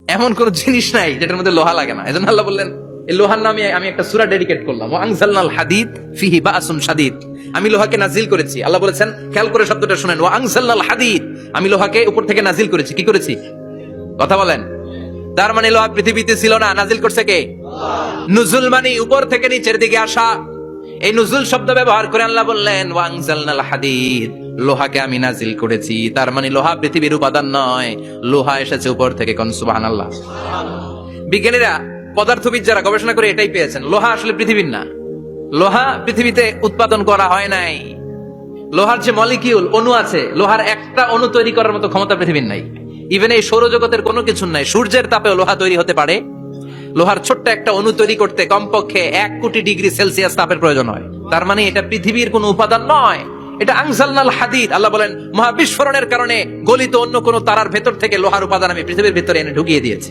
এমন কোন জিনিস নাই যেটার মধ্যে লোহা লাগে না। এজন্য আল্লাহ বললেন এই লোহার নামে আমি একটা সূরা ডেডিকেট করলাম, ওয়া আনজালনাল হাদিদ ফিহি বাসুন শাদীদ। আমি লোহাকে নাজিল করেছি। আল্লাহ বলেছেন, খেয়াল করে শব্দটা শুনেন, ওয়া আনজালনাল হাদিদ, আমি লোহাকে উপর থেকে নাজিল করেছি। কি করেছি? কথা বলেন। তার মানে লোহা পৃথিবীতে ছিল না, নাজিল করছে কে? নুজুল মানে উপর থেকে নিচের দিকে আসা। এই নুজুল শব্দ ব্যবহার করে আল্লাহ বললেন ওয়া আনজালনাল হাদিদ, লোহাকে আমি নাজিল করেছি। তার মানে লোহা পৃথিবীর উপাদান নয়, লোহা এসেছে উপর থেকে। কোন সুবহানাল্লাহ। বিজ্ঞানীরা, পদার্থবিদ যারা গবেষণা করে এটাই পেয়েছেন, লোহা আসলে পৃথিবীর না। লোহা পৃথিবীতে উৎপাদন করা হয় নাই। লোহার যে মলিকিউল, অণু আছে, লোহার একটা অণু তৈরি করার মতো ক্ষমতা পৃথিবীর নাই। ইভেন এই সৌরজগতের কোনো কিছু নাই। সূর্যের তাপেও লোহা তৈরি হতে পারে? লোহার ছোট্ট একটা অণু তৈরি করতে কমপক্ষে 1 কোটি ডিগ্রি সেলসিয়াস তাপের প্রয়োজন হয়। তার মানে এটা পৃথিবীর কোনো উপাদান নয়, এটা আনজালনাল হাদিদ। আল্লাহ বলেন মহাবিস্ফোরণের কারণে গলিত অন্য কোন তারার ভেতর থেকে লোহার উপাদান আমি পৃথিবীর ভিতরে এনে ঢুকিয়ে দিয়েছি।